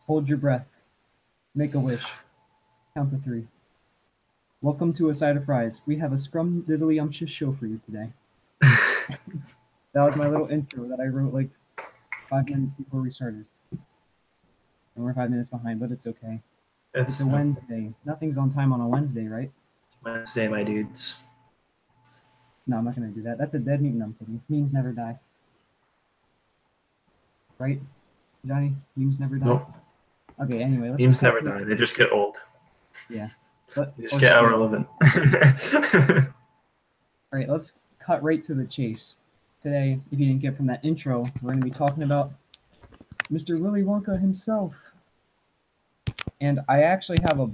Hold your breath. Make a wish. Count to 3. Welcome to A Side of Fries. We have a scrum-diddly-umptious show for you today. That was my little intro that I wrote like 5 minutes before we started. And we're 5 minutes behind, but it's okay. It's a Wednesday. Nothing's on time on a Wednesday, right? It's Wednesday, my dudes. No, I'm not going to do that. That's a dead meme. I'm kidding. Memes never die. Right, Johnny? Memes never die? Nope. Okay, anyway. Memes never die. They just get old. Yeah. They just get irrelevant. Alright, let's cut right to the chase. Today, if you didn't get from that intro, we're going to be talking about Mr. Willy Wonka himself. And I actually have a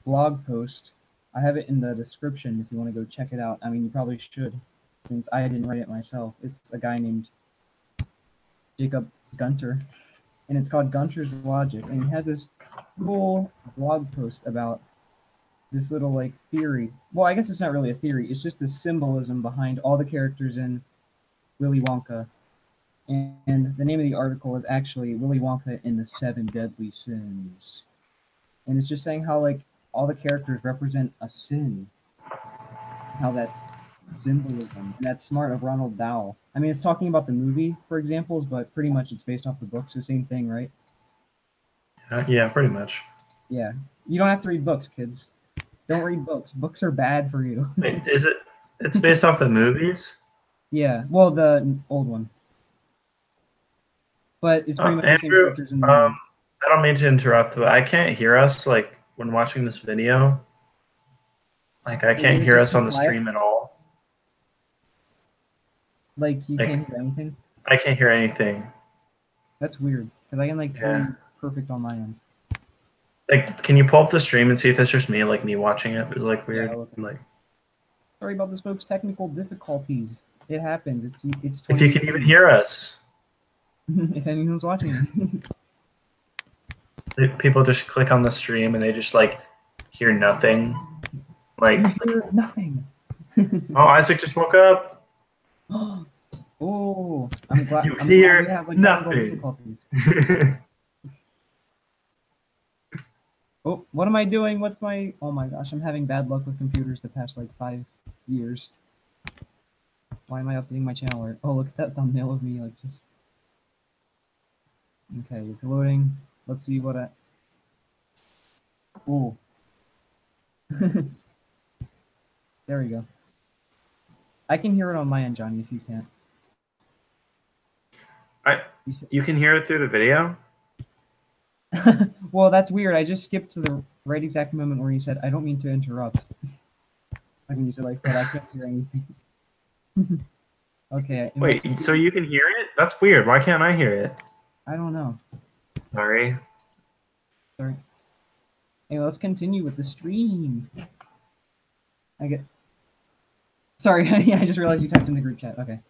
blog post. I have it in the description if you want to go check it out. I mean, you probably should, since I didn't write it myself. It's a guy named Jacob Gunter, and it's called Gunter's Logic. And he has this cool blog post about this little, like, theory. Well, I guess it's not really a theory. It's just the symbolism behind all the characters in Willy Wonka. And the name of the article is actually Willy Wonka and the 7 Deadly Sins. And it's just saying how, like, all the characters represent a sin. How that's symbolism. And that's smart of Ronald Dahl. I mean, it's talking about the movie, for examples, but pretty much it's based off the book, so same thing, right? Yeah, pretty much. Yeah. You don't have to read books, kids. Don't read books. Books are bad for you. Wait, is it? It's based off the movies? Yeah. Well, the old one. But it's pretty much the same Andrew, characters in the movie. I don't mean to interrupt, but I can't hear us, like, when watching this video. Like, I can't hear us on the stream at all. Like, you can't hear anything? I can't hear anything. That's weird, because I can, like, turn perfect on my end. Like, can you pull up the stream and see if it's just me, like, me watching it? It's, like, weird. Yeah, like, sorry about this, folks. Technical difficulties. It happens. It's if you can even hear us. If anyone's watching. People just click on the stream and they just, like, hear nothing. Like, hear nothing. Oh, Isaac just woke up. Oh, I'm glad. You hear nothing. Oh, what am I doing? What's my... Oh my gosh, I'm having bad luck with computers the past, like, 5 years. Why am I updating my channel art? Oh, look at that thumbnail of me, like, just... Okay, it's loading. Let's see what I... Oh. There we go. I can hear it on my end, Johnny, if you can't. You can hear it through the video? Well, that's weird. I just skipped to the right exact moment where you said, I don't mean to interrupt. Like when you said, like, but I can't hear anything. Okay. Wait, so you can hear it? That's weird. Why can't I hear it? I don't know. Sorry. Sorry. Hey, let's continue with the stream. Sorry, yeah, I just realized you typed in the group chat. Okay.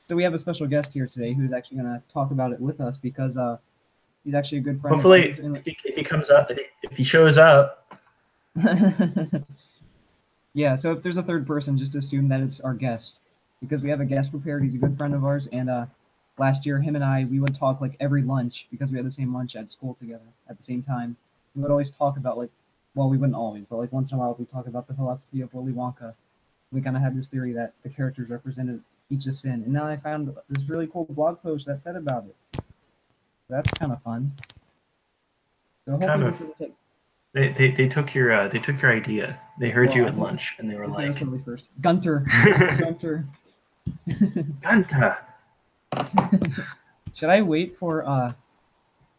So we have a special guest here today who's actually going to talk about it with us because he's actually a good friend. Hopefully, if he comes up, if he shows up. Yeah, so if there's a third person, just assume that it's our guest because we have a guest prepared. He's a good friend of ours, and last year, him and I, we would talk like every lunch because we had the same lunch at school together at the same time. We would always talk about like, well, we wouldn't always, but like once in a while, we'd talk about the philosophy of Willy Wonka. We kind of had this theory that the characters represented each a sin, and now I found this really cool blog post that said about it. That's kind of fun. So hopefully they took your idea. They heard you at lunch, and they were like, first. Gunter. Gunter. Gunter. Should I wait for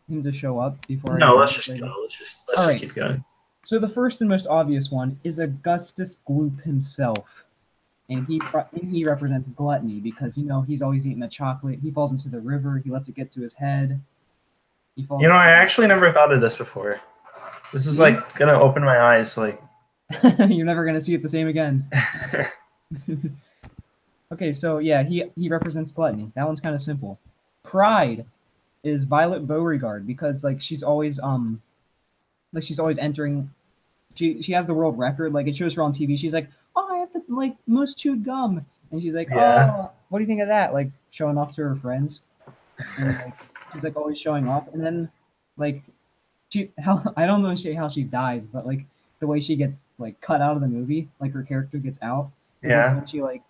him to show up before? No, let's just go. Let's just keep going. So the first and most obvious one is Augustus Gloop himself, and he represents gluttony because, you know, he's always eating the chocolate. He falls into the river. He lets it get to his head. I actually never thought of this before. This is like gonna open my eyes. Like you're never gonna see it the same again. Okay, so yeah, he represents gluttony. That one's kind of simple. Pride is Violet Beauregard because like she's always entering. She has the world record. Like it shows her on TV. She's like, oh, I have the like most chewed gum, and she's like, oh, what do you think of that? Like showing off to her friends. And, like, She's like always showing off, and then like I don't know how she dies, but like the way she gets like cut out of the movie, like her character gets out, is like Yeah. when she like.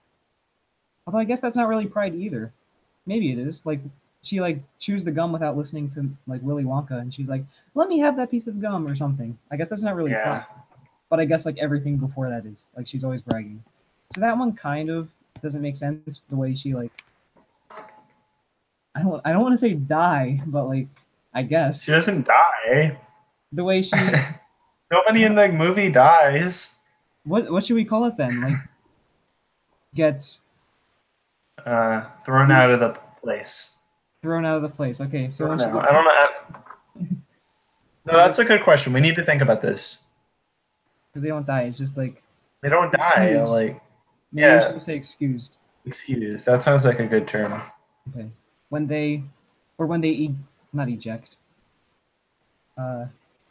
Although I guess that's not really pride either. Maybe it is. Like she like chews the gum without listening to like Willy Wonka, and she's like, "Let me have that piece of gum" or something. I guess that's not really Yeah. pride, but I guess like everything before that is like she's always bragging. So that one kind of doesn't make sense. The way she like, I don't want to say die, but like I guess She doesn't die. the way she Nobody in the movie dies. what should we call it then? Like gets Thrown out of the place. thrown out of the place. Okay, so when she I don't know. No, that's a good question. We need to think about this. because they don't die, it's just like They don't die. Excused. Like, maybe yeah. we should say excused. Excuse. That sounds like a good term. Okay, when they not eject.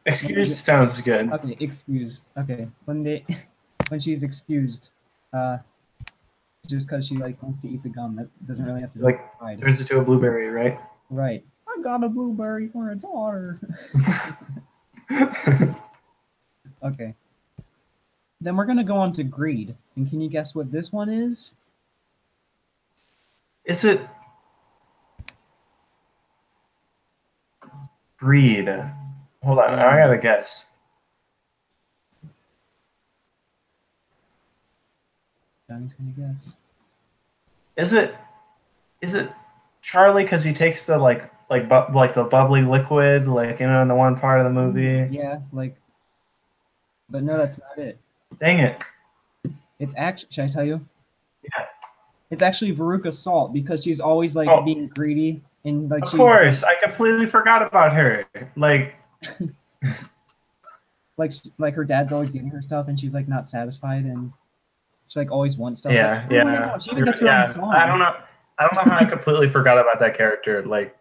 Excused sounds good. Okay, excuse. Okay, when she's excused, just because she like wants to eat the gum, that doesn't really have to do Like, with pride. turns into a blueberry, right? Right. I got a blueberry for a daughter. Okay. Then we're gonna go on to greed, and can you guess what this one is? Is it greed? Hold on, I gotta guess. Johnny's gonna guess. Is it Charlie because he takes the like the bubbly liquid like in the one part of the movie? Yeah, like. But no, that's not it. Dang it! It's actually. Should I tell you? Yeah. It's actually Veruca Salt because she's always like being greedy and like. Of course, I completely forgot about her. Like her dad's always giving her stuff and she's like not satisfied and she like always wants stuff. Yeah, like, yeah. She even gets her own song. I don't know how I completely forgot about that character. Like,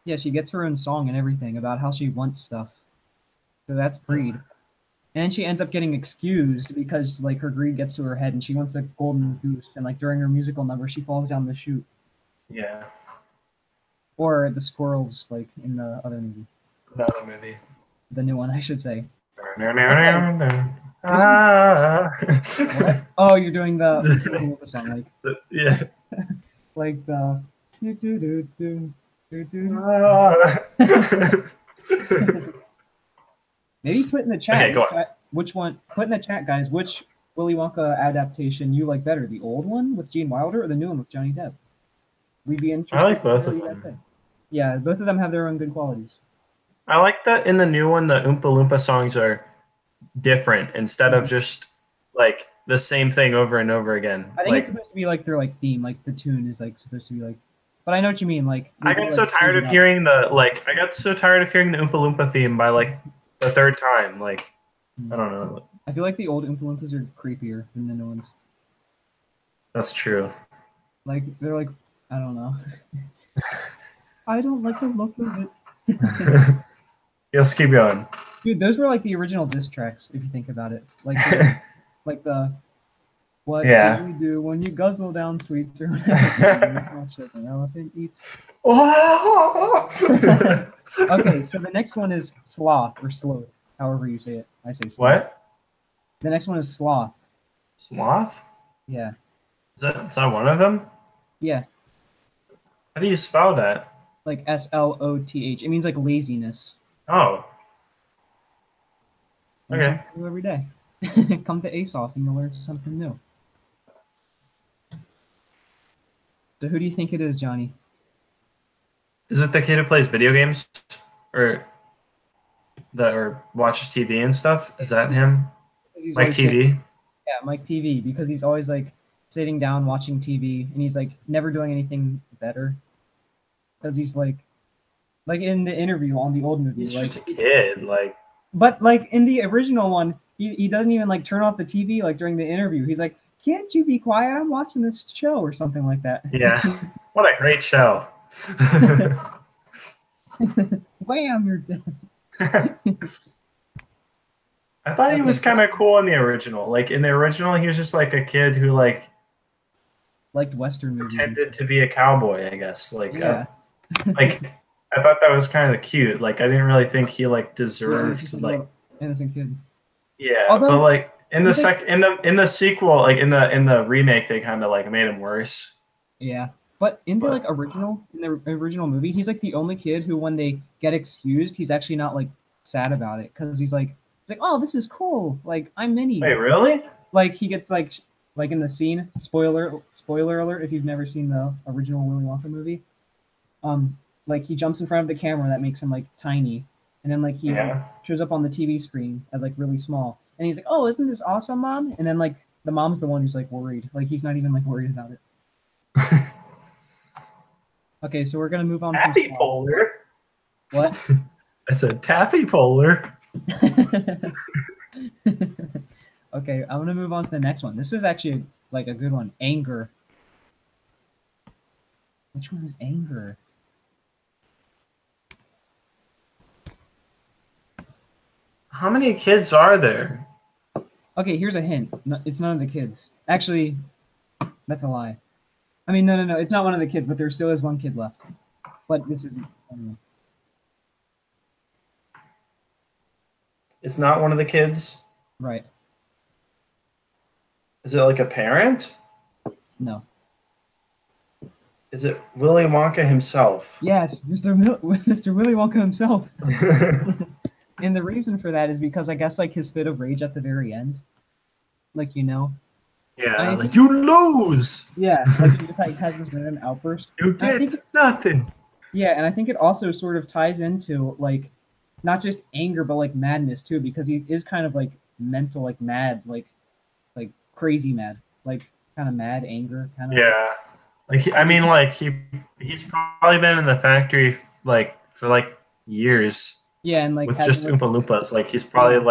yeah, she gets her own song and everything about how she wants stuff. So that's greed. And she ends up getting excused because like her greed gets to her head and she wants a golden goose and like during her musical number she falls down the chute. yeah. Or the squirrels like in the other movie. Another movie. The new one, I should say. What? Oh, you're doing the song like Yeah. like the do do do do do do. Maybe put in the chat. Okay, go on. Which one? Put in the chat, guys. Which Willy Wonka adaptation you like better? The old one with Gene Wilder or the new one with Johnny Depp? We'd be interested. I like both to of hear what you guys them. say. Yeah, both of them have their own good qualities. I like that in the new one, the Oompa Loompa songs are different instead of just like the same thing over and over again. I think it's supposed to be like their like theme, like the tune is like supposed to be like. But I know what you mean. Like I got so tired of hearing the Oompa Loompa theme by like the third time. Like, I don't know. I feel like the old Oompa Loompas are creepier than the new ones. That's true. Like they're like I don't know. I don't like the look of it. Yeah, let's keep going. Dude, those were like the original diss tracks if you think about it. Like like the what do you do when you guzzle down sweets or whatever? Much as an elephant eats. Okay, so the next one is sloth or sloth, however you say it. I say sloth. What? The next one is sloth. Sloth? Yeah. Is that one of them? Yeah. How do you spell that? Like SLOTH. It means like laziness. Oh. Learn Okay. something new every day. Come to ASoF and you'll learn something new. So who do you think it is, Johnny? Is it the kid who plays video games? Or watches TV and stuff? Is that him? Mike TV? Yeah, Mike TV, because he's always like sitting down watching TV and he's like never doing anything better. Because he's like in the interview on the old movie. He's like, just a kid, like. But like in the original one, he doesn't even like turn off the TV like during the interview. He's like, "Can't you be quiet? I'm watching this show," or something like that. Yeah. What a great show. Wham, you're dead. I thought he was kind of cool in the original. Like in the original, he was just like a kid who like liked Western movies. pretended to be a cowboy, I guess. Like yeah. Like, I thought that was kind of cute. Like, I didn't really think he like Yeah, he's just deserved like a like, little innocent kid. yeah, but Although like in the he's like, sec in the sequel, like in the remake, they kind of like made him worse. yeah, but in the like But original in the original movie, he's like the only kid who, when they get excused, he's actually not like sad about it because he's like, oh, this is cool. Like I'm Minnie. wait, really? Like he gets like in the scene. Spoiler alert if you've never seen the original Willy Wonka movie. Um, like he jumps in front of the camera that makes him like tiny, and then like he like Yeah. shows up on the TV screen as like really small, and he's like, "Oh, isn't this awesome, mom?" And then like the mom's the one who's like worried, like he's not even like worried about it. Okay, so we're gonna move on from Taffy Sloth. Polar. What? I said Taffy Polar. Okay, I'm gonna move on to the next one. This is actually like a good one. Anger. Which one is anger? How many kids are there? Okay, here's a hint. No, it's none of the kids. Actually, that's a lie. I mean, no. It's not one of the kids, but there still is one kid left. But this isn't. It's not one of the kids. Right. Is it like a parent? No. Is it Willy Wonka himself? Yes, Mr. Willy Wonka himself. And the reason for that is because I guess like his fit of rage at the very end, like Yeah, I like think you lose. yeah, like he just like has this random outburst. You And I get think nothing. yeah, and I think it also sort of ties into like not just anger but like madness too, because he is kind of like mental, like mad, like crazy mad, like kind of mad anger, kind of like Yeah. Like I mean, like he's probably been in the factory like for like years yeah, and like with hasn't just like Oompa Loompas. Like he's probably yeah,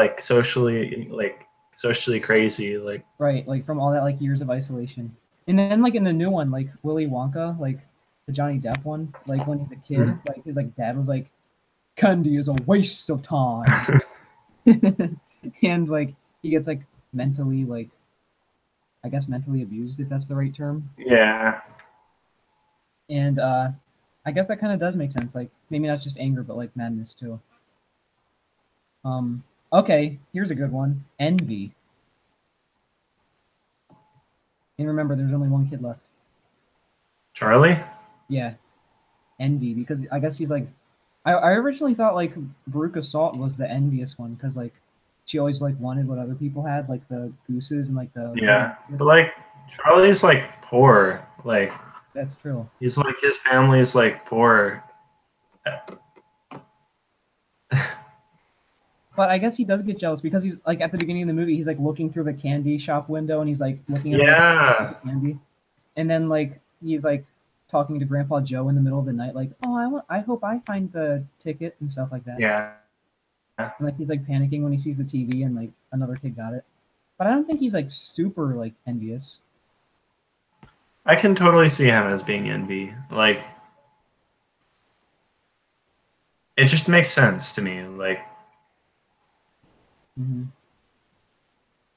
like socially crazy. Like right, like from all that like years of isolation. And then like in the new one, like Willy Wonka, like the Johnny Depp one, like when he's a kid, like his like dad was like, candy is a waste of time. And like he gets like mentally like I guess mentally abused if that's the right term. yeah. And I guess that kind of does make sense. Like maybe not just anger, but like madness too. Um okay, here's a good one. Envy. And remember there's only one kid left. Charlie? Yeah, envy because I guess he's like I originally thought like Veruca Salt was the envious one because like she always like wanted what other people had, like the gooses and like the golden Yeah. But tickets. like Charlie's like poor. Like That's true. he's like his family is like poor. But I guess he does get jealous because he's like at the beginning of the movie, he's like looking through the candy shop window and he's like looking at all the Yeah. candy, and then like he's like talking to Grandpa Joe in the middle of the night, like, "Oh, I hope I find the ticket and stuff like that." Yeah. And like he's like panicking when he sees the TV and like another kid got it. But I don't think he's like super like envious. I can totally see him as being envy. Like it just makes sense to me. Hmm.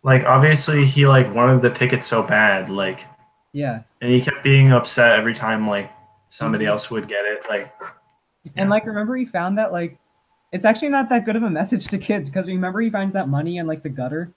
Like obviously he like wanted the ticket so bad, like Yeah. and he kept being upset every time like somebody Hmm. else would get it. Like And yeah. like remember he found that like it's actually not that good of a message to kids because remember he finds that money in like the gutter.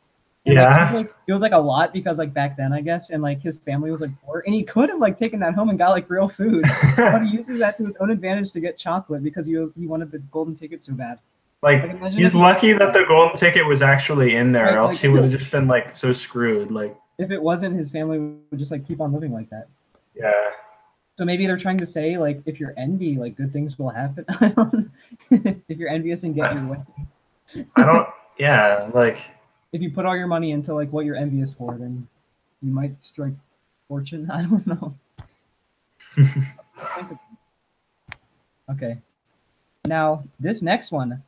And like Yeah. it was like a lot because like back then I guess and like his family was like poor and he could have like taken that home and got like real food, but he uses that to his own advantage to get chocolate because he wanted the golden ticket so bad. Like Like imagine if he's he didn't lucky do that that. the golden ticket was actually in there, or Right? else Like he would have just been like so screwed. Like if it wasn't, his family would just like keep on living like that. yeah. So maybe they're trying to say like if you're envy, like good things will happen. I don't if you're envious and get your way. I don't yeah, like If you put all your money into like what you're envious for, then you might strike fortune. I don't know. Okay. Now this next one,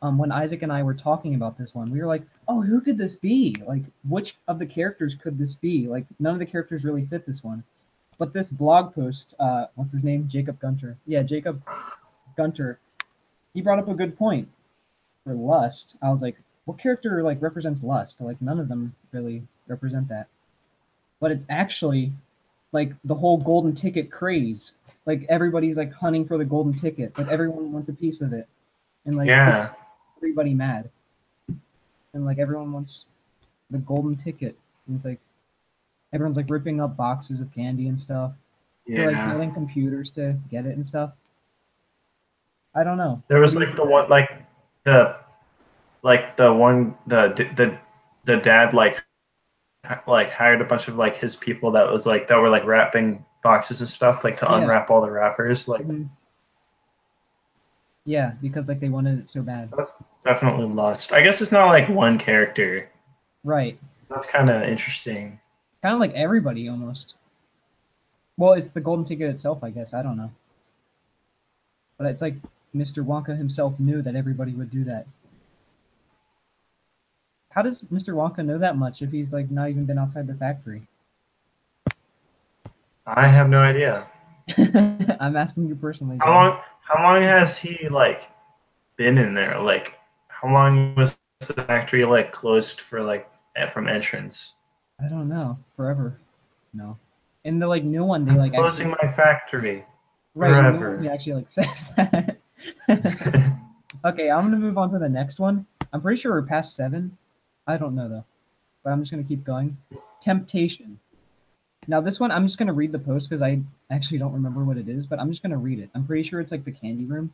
when Isaac and I were talking about this one, we were like, "Oh, who could this be? Like, which of the characters could this be? Like, none of the characters really fit this one." But this blog post, what's his name? Jacob Gunter. Yeah, Jacob Gunter. He brought up a good point for lust. I was like, what character like represents lust? Like, none of them really represent that. But it's actually like the whole golden ticket craze. like everybody's like hunting for the golden ticket, but everyone wants a piece of it, and like Yeah. everybody mad, and like everyone wants the golden ticket, and it's like everyone's like ripping up boxes of candy and stuff. They're like Yeah. building computers to get it and stuff. I don't know. There What was do you like think? the one the the one the dad like hired a bunch of like his people that was like that were like wrapping boxes and stuff like to Yeah. unwrap all the wrappers. Like Mhm. Yeah, because like they wanted it so bad. that's definitely lust. I guess it's not like one character. Right. That's kind of interesting. Kind of like everybody almost. Well, it's the golden ticket itself, I guess. I don't know. But it's like Mr. Wonka himself knew that everybody would do that. How does Mr. Wonka know that much if he's like not even been outside the factory? I have no idea. I'm asking you personally, How John. long? How long has he like been in there? Like, how long was the factory like closed for like from entrance? I don't know. Forever. No. In the like new one, they I'm like closing actually my factory right in the new one he forever. actually like says that. Okay, I'm gonna move on to the next one. I'm pretty sure we're past 7. I don't know though, but I'm just gonna keep going. Temptation. Now this one, I'm just gonna read the post because I actually don't remember what it is, but I'm just gonna read it. I'm pretty sure it's like the candy room.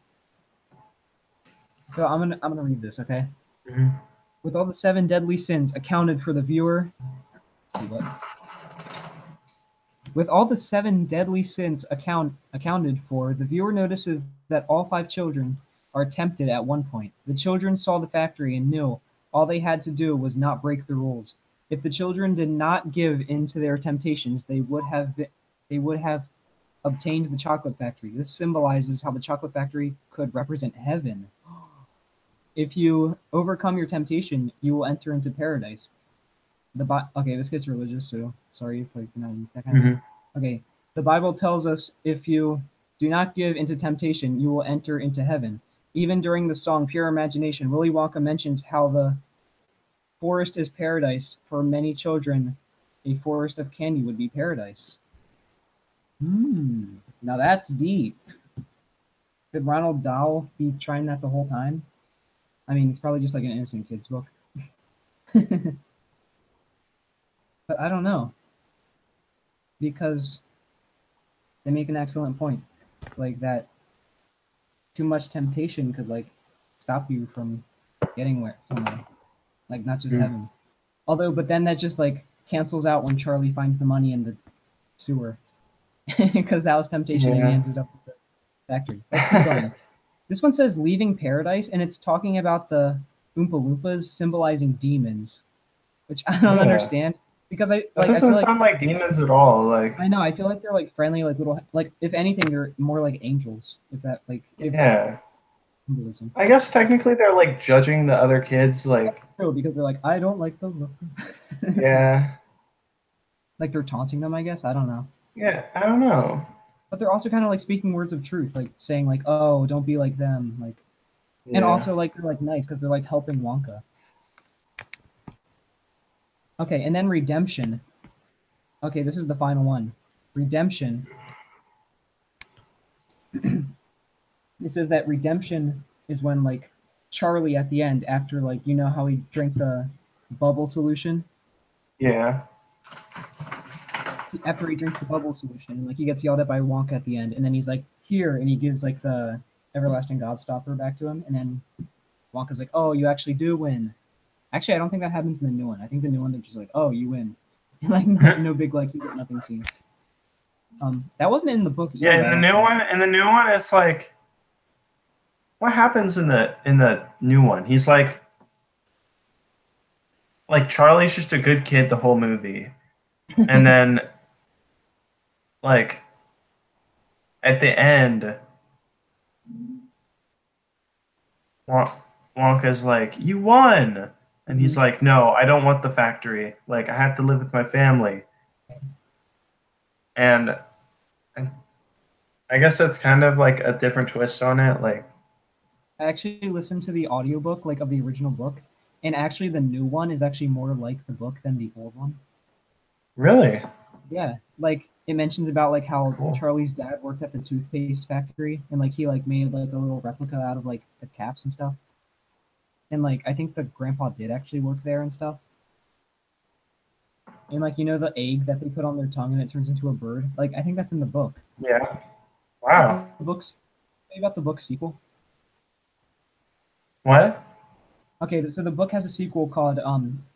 So I'm gonna read this, okay? Mhm. With all the 7 deadly sins accounted for the viewer. See what? With all the 7 deadly sins accounted for, the viewer notices that all 5 children are tempted at one point. The children saw the factory and knew all they had to do was not break the rules. If the children did not give in to their temptations, they would have obtained the chocolate factory. This symbolizes how the chocolate factory could represent heaven. If you overcome your temptation, you will enter into paradise. Okay, this gets religious, so sorry if like that kind of thing. Mhm. Okay, the Bible tells us if you do not give into temptation, you will enter into heaven. Even during the song Pure Imagination, Willy Wonka mentions how the forest is paradise. For many children, a forest of candy would be paradise. Now that's deep. Could Ronald Dahl be trying that the whole time? I mean, it's probably just like an innocent kid's book. But I don't know. Because they make an excellent point. Like that too much temptation could like stop you from getting where somewhere. Like not just Mhm. heaven. Although but then that just like cancels out when Charlie finds the money in the sewer. Because that was temptation and he Yeah. ended up with the factory. Let's keep going. This one says leaving paradise and it's talking about the Oompa Loompas symbolizing demons, which I don't Yeah. understand. Because I That like I doesn't feel like sound like demons at all. Like, I know. I feel like they're like friendly, like little, like if anything, they're more like angels. If that, like, if yeah. symbolism. I guess technically they're like judging the other kids. Like, True, because they're like, I don't like the look. yeah. Like they're taunting them, I guess. I don't know. Yeah. I don't know. But they're also kind of like speaking words of truth, like saying like, oh, don't be like them, like, and Yeah. also like they're like nice because they're like helping Wonka. Okay, and then redemption. Okay, this is the final one. Redemption. It says that redemption is when like Charlie at the end, after like you know how he drank the bubble solution. Yeah. After he drinks the bubble solution, like he gets yelled at by Wonka at the end, and then he's like, "Here," and he gives like the everlasting gobstopper back to him, and then Wonka's like, "Oh, you actually do win." Actually, I don't think that happens in the new one. I think the new one they're just like, "Oh, you win," like no big like you get nothing scene. That wasn't in the book Yeah. either. I don't think. In the new one, it's like, what happens in the new one? He's like Charlie's just a good kid the whole movie, and then like at the end, Won- Wonka's like, "You won," and he's Mhm. like, "No, I don't want the factory. Like, I have to live with my family." And I guess that's kind of like a different twist on it. Like, I actually listened to the audiobook like of the original book, and actually the new one is actually more like the book than the old one. really? Yeah, like it mentions about like how Cool. Charlie's dad worked at the toothpaste factory and like he like made like a little replica out of like the caps and stuff. And like I think the grandpa did actually work there and stuff. And like you know the egg that they put on their tongue and it turns into a bird. Like I think that's in the book. Yeah. About Wow. the books, about the book sequel. What? Okay, so the book has a sequel called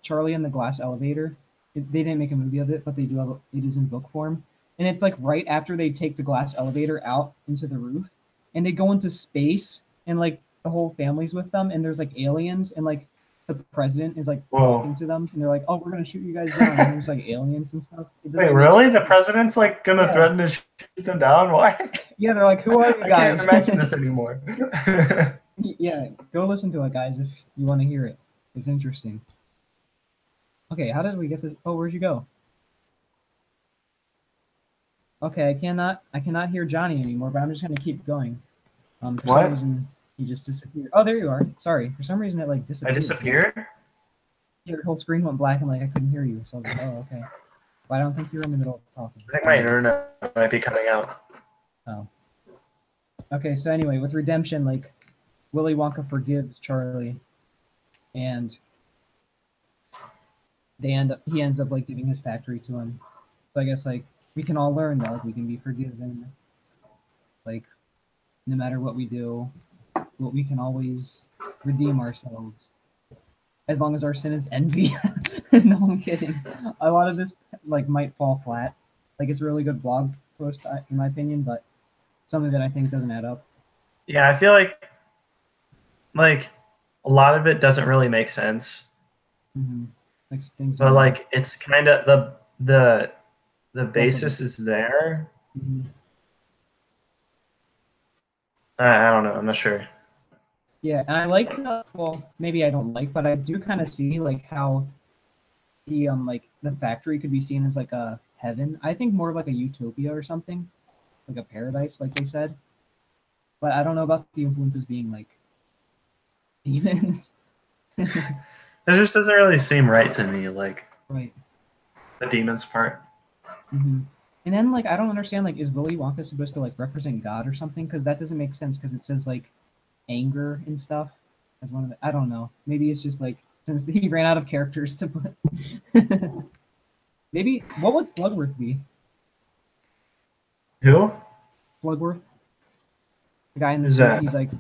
Charlie and the Glass Elevator. They didn't make a movie of it, but they do have it is in book form, and it's like right after they take the glass elevator out into the roof, and they go into space, and like the whole family's with them, and there's like aliens, and like the president is like Whoa. talking to them, and they're like, "Oh, we're gonna shoot you guys down," and there's like aliens and stuff. It Wait, doesn't make really? The sense. president's like gonna Yeah, threaten to shoot them down? Why? yeah, they're like, "Who are you I can't guys?" imagine this anymore. Yeah, go listen to it, guys, if you want to hear it. It's interesting. Okay, how did we get this? Oh, where'd you go? Okay, I cannot hear Johnny anymore, but I'm just gonna keep going. For some What? reason he just disappeared. Oh, there you are. Sorry. For some reason it like I disappeared. disappeared? Yeah, your whole screen went black and like I couldn't hear you. So I was like, oh, okay. But I don't think you're in the middle of talking. I think my internet might be cutting out. Oh. Okay, so anyway, with Redemption, like Willy Wonka forgives Charlie, and he ends up like giving his factory to him. So I guess like we can all learn that like we can be forgiven, like no matter what we do, but we can always redeem ourselves as long as our sin is envy. No, I'm kidding. A lot of this like might fall flat. Like it's a really good blog post in my opinion, but some of it I think doesn't add up. Yeah, I feel like a lot of it doesn't really make sense. Mm-hmm. Like things. But like it's kind of the Both of basis is there. Mm-hmm. I don't know. I'm not sure. Yeah, and I like well, maybe I don't like, but I do kind of see like how the like the factory could be seen as like a heaven. I think more like a utopia or something, like a paradise, like they said. But I don't know about the Oompas being like demons. It just doesn't really seem right to me, like Right. the demons part. Mm-hmm. And then like I don't understand like is Willy Wonka supposed to like represent God or something? Because that doesn't make sense because it says like anger and stuff as one of the I don't know. Maybe it's just like since he ran out of characters to put. Maybe what would Slugworth be? Who? Slugworth, the guy in the Who's suit. that? He's like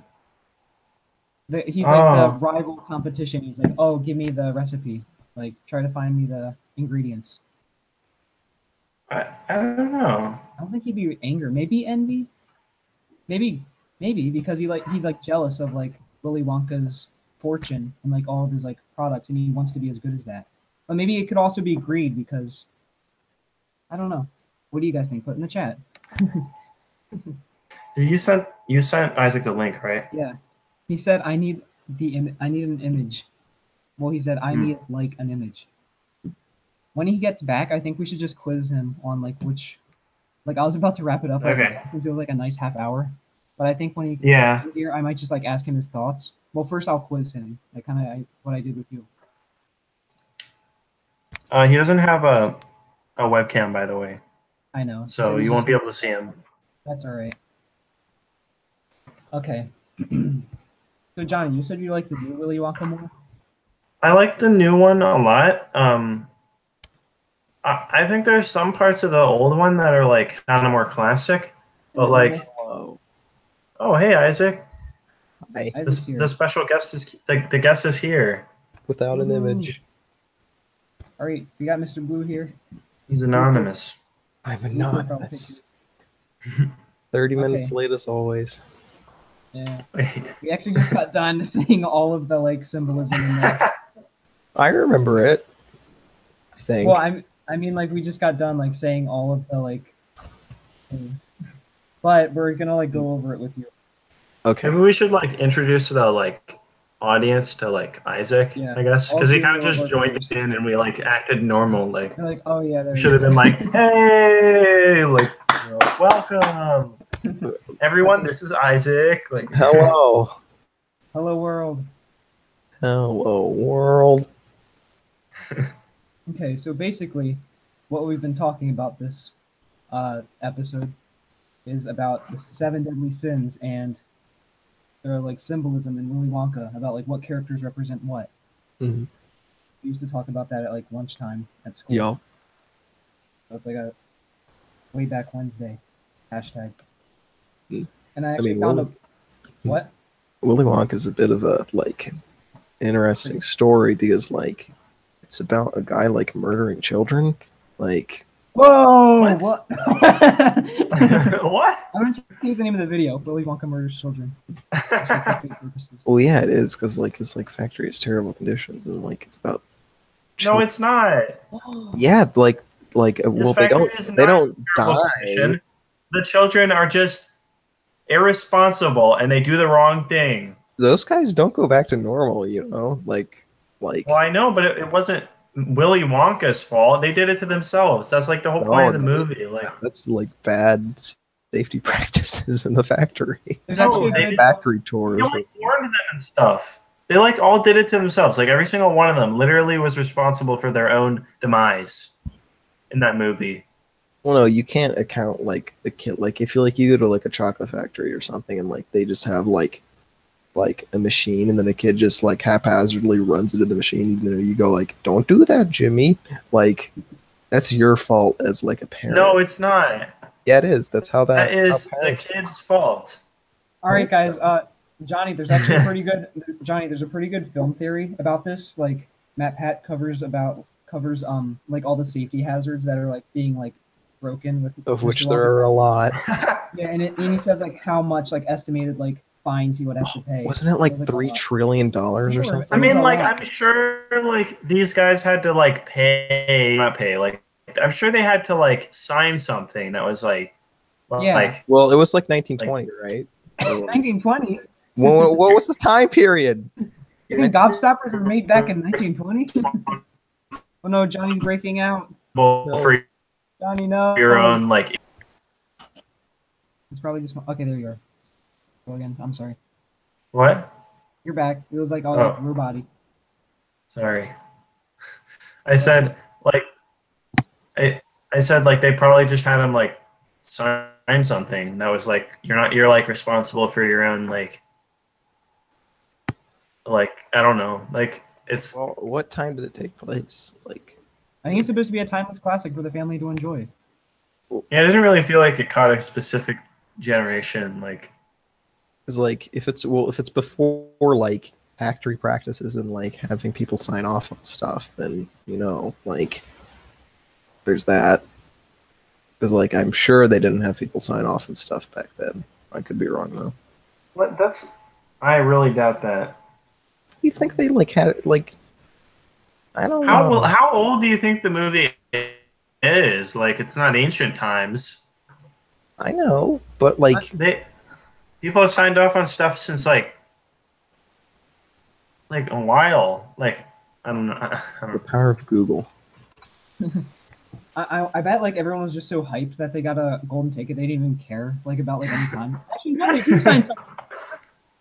he's like the Oh, rival competition. He's like, oh, give me the recipe. Like try to find me the ingredients. I don't know. I don't think he'd be anger. Maybe envy. Maybe because he's like jealous of like Willy Wonka's fortune and like all of his like products, and he wants to be as good as that. But maybe it could also be greed because I don't know. What do you guys think? Put in the chat. You sent Isaac the link, right? Yeah, he said I need I need an image. Well, he said I need like an image. When he gets back, I think we should just quiz him on like which. Like I was about to wrap it up, like, Okay. since it was like a nice half hour. But I think when he Yeah. comes here, I might just like ask him his thoughts. Well, first I'll quiz him, like kind of what I did with you. He doesn't have a webcam, by the way, I know. so you won't be able to see him. That's all right. Okay. So Johnny, you said you like the new Willy Wonka more. I like the new one a lot. I think there's some parts of the old one that are like kind of more classic, but like, Whoa. oh hey Isaac, Hi. Isaac's here. the special guest is the guest is here. Without an image. All right, we got Mr. Blue here. He's anonymous. I'm Blue will probably anonymous. 30 minutes late as always. Yeah. Wait. We actually just got done saying all of the like symbolism in there. I remember it. I think. Well, I mean like we just got done like saying all of the like things. But we're gonna like go over it with you. Okay. Maybe we should like introduce the like audience to like Isaac, Yeah. I guess, because he kind of just Also, joined us in and we like acted normal. Like They're like, oh yeah, there we should have been like, hey, like welcome everyone. This is Isaac. Like Hello. Hello world. Hello, world. Okay, so basically what we've been talking about this episode is about the 7 deadly sins and their like symbolism in Willy Wonka about like what characters represent what. Mm-hmm. We used to talk about that at like lunchtime at school. Yeah. So it's like a way back Wednesday hashtag. Mm. And I actually found a what? Willy Wonka is a bit of a like interesting story because like it's about a guy like murdering children. Like whoa! What? What? What? I'm gonna change the name of the video. Willy Wonka murders children. well, yeah, it is because like his like factory is terrible conditions and like it's about. No, it's not. Yeah, like well they don't die. Condition. The children are just irresponsible and they do the wrong thing. Those guys don't go back to normal, you know, like. Well, I know, but it wasn't Willy Wonka's fault. They did it to themselves. That's like the whole point of the movie. Like that's like bad safety practices in the factory. No, factory tours. They like warned them and stuff. They like all did it to themselves. Like every single one of them literally was responsible for their own demise in that movie. Well, no, you can't account like the kid. Like if you go to like a chocolate factory or something, and like they just have like a machine, and then a kid just like haphazardly runs into the machine. You know, you go like, "Don't do that, Jimmy." Like that's your fault as like a parent. No, it's not. Yeah, it is. That's how that is the kid's fault. All right, guys. Johnny, there's actually a pretty good there's a pretty good film theory about this. Like Matt Pat covers like all the safety hazards that are like being like broken with. Of which there are a lot. Yeah, and he says like how much like estimated like fines he would have to pay. Wasn't it like $3 trillion or something? I mean, like I'm sure like these guys had to like not pay. Like I'm sure they had to like sign something that was like. Yeah. Like, well, it was like 1920, right? 1920. What was the time period? You think Gobstoppers were made back in 1920? Oh no, Johnny's breaking out. For Johnny, no. your own like. It's probably just okay. There you are. Go again. I'm sorry. What? You're back. It was like your body. Sorry. I said like. I said like they probably just had him like sign something that was like you're like responsible for your own like I don't know, like it's. Well, what time did it take place? Like I think it's supposed to be a timeless classic for the family to enjoy. Yeah, it didn't really feel like it caught a specific generation. Like, it's like if it's before like factory practices and like having people sign off on stuff, then you know like there's that. Because like I'm sure they didn't have people sign off and stuff back then. I could be wrong though. What? I really doubt that. You think they like had like? I don't know. How old do you think the movie is? Like, it's not ancient times. I know, but like people have signed off on stuff since like a while. Like I don't know. The power of Google. I bet like everyone was just so hyped that they got a golden ticket they didn't even care like about like any time. Actually, no, they do sign something.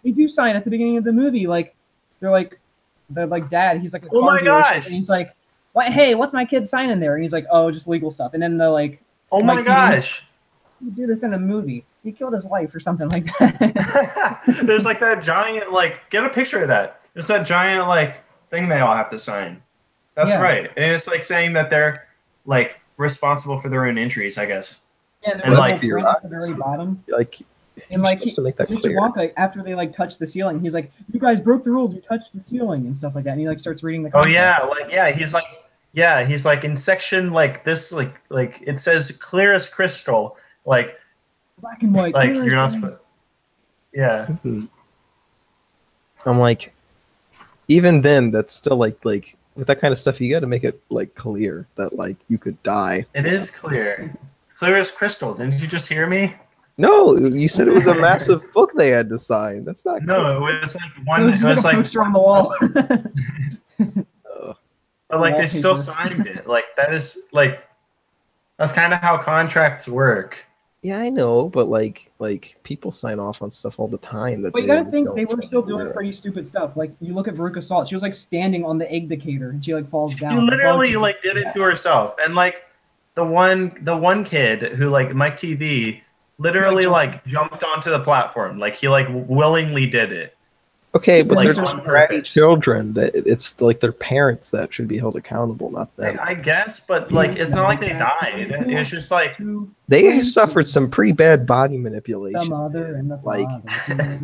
They do sign at the beginning of the movie. Like they're like dad. He's like a oh my gosh, and he's like, what? Hey, what's my kid signing there? And he's like, oh, just legal stuff. And then they're like, oh my gosh, you do this in a movie. He killed his wife or something like that. There's like that giant like get a picture of that. There's that giant like thing they all have to sign. That's right, and it's like saying that they're like responsible for their own injuries, I guess. Yeah, and like at the very bottom. Like, and like to make that Mr. clear. Wonka, after they like touch the ceiling, he's like, "You guys broke the rules. You touched the ceiling and stuff like that." And he like starts reading the. Oh yeah, he's like in section like this like it says clear as crystal, like black and white. Like you're not supposed. Yeah. Mm-hmm. I'm like, even then, that's still like with that kind of stuff, you got to make it like clear that like you could die. It is clear. It's clear as crystal. Didn't you just hear me? No, you said it was a massive book they had to sign. That's not. No, clear. it was like one. It was like poster on the wall. But like they still signed it. Like that is like that's kind of how contracts work. Yeah, I know, but like people sign off on stuff all the time. That but you gotta think they were still doing pretty stupid stuff. Like you look at Veruca Salt, she was like standing on the egg decatur and she like falls down. She literally like did it to herself, and like the one kid who like Mike TV literally like jumped onto the platform. Like he like willingly did it. Okay, but Like they're on just bratty purpose. children. That it's like their parents that should be held accountable, not them. I guess, but like it's not like they died. It's just like They suffered some pretty bad body the manipulation. mother and the Like- father.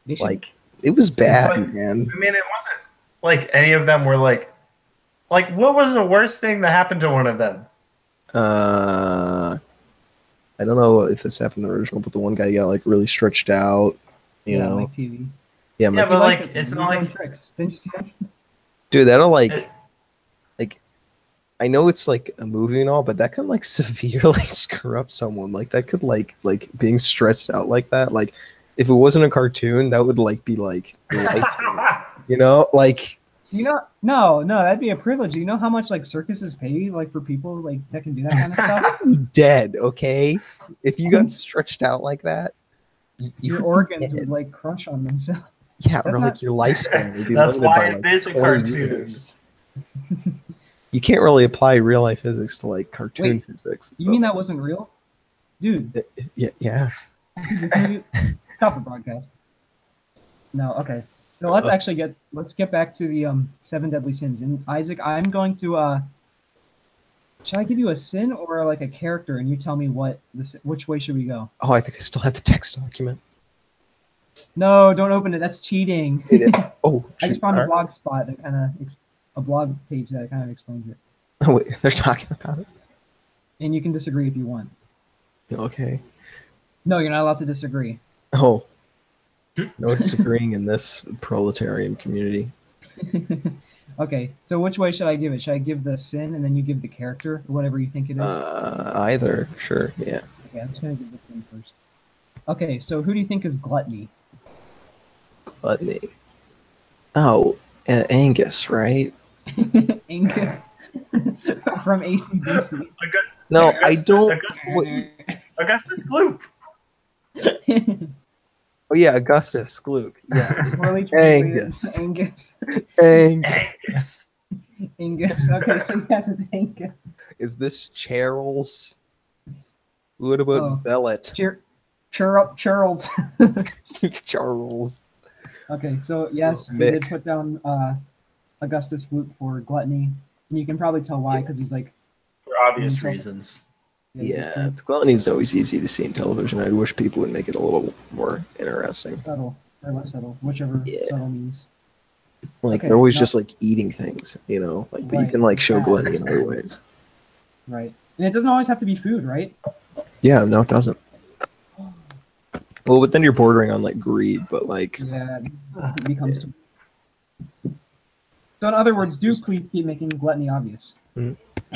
They should- Like it was bad, like- man. I mean, it wasn't like any of them were like what was the worst thing that happened to one of them? I don't know if this happened in the original, but the one guy got like really stretched out. You yeah, know, like TV. yeah, Yeah, Mike, but He liked like it, it's he not was doing like tricks. Didn't you see that? dude, that'll It- like I know it's like a movie and all, but that can like severely screw up someone. Like that could like being stretched out like that. Like if it wasn't a cartoon, that would like be like life-changing. You know, like You know, no, that'd be a privilege. You know how much like circuses pay like for people like that can do that kind of stuff? be dead. Okay, if you got stretched out like that, Your would be organs dead. would like crush on themselves. Yeah, That's or not- like your lifespan would be That's limited why by it like is a 20 cartoon. years. You can't really apply real life physics to like cartoon Wait, physics. You mean that wasn't real? Dude, Yeah. this movie stop the broadcast. No, okay. So let's get back to the 7 deadly sins. And Isaac, I'm going to should I give you a sin or like a character and you tell me which way should we go? Oh, I think I still have the text document. No, don't open it. That's cheating. Oh, I shoot. just found a All right. blog spot that kind of a blog page that kind of explains it. Oh, wait, they're talking about it. And you can disagree if you want. Okay. No, you're not allowed to disagree. Oh, no disagreeing in this proletarian community. Okay, so which way should I give it? Should I give the sin and then you give the character, or whatever you think it is? Either, sure, yeah. Okay, I'm just gonna give the sin first. Okay, so who do you think is gluttony? Gluttony. Oh, Angus, right? Angus from ACDC. No, I don't. Augustus Gloop. Oh yeah, Augustus Gloop. Yeah, Poorly translated. Angus. Angus. Angus. Angus. Angus. Okay, so yes, it's Angus. Is this Charles? What about Oh. Vellet? Charles. Charles. Okay, so yes, Oh, they did Mick. put down Augustus Gloop for gluttony, and you can probably tell why because he's like. For obvious reasons. Yeah, gluttony is always easy to see in television. I wish people would make it a little more interesting. Subtle or less subtle, whichever Yeah. subtle means. Like Okay, they're always now- just like eating things, you know. Like, but you Right. can like show Yeah. gluttony in other ways. Right, and it doesn't always have to be food, right? Yeah, no, it doesn't. Well, but then you're bordering on like greed, but like, Yeah, it becomes. Too... So in other words, do please keep making gluttony obvious.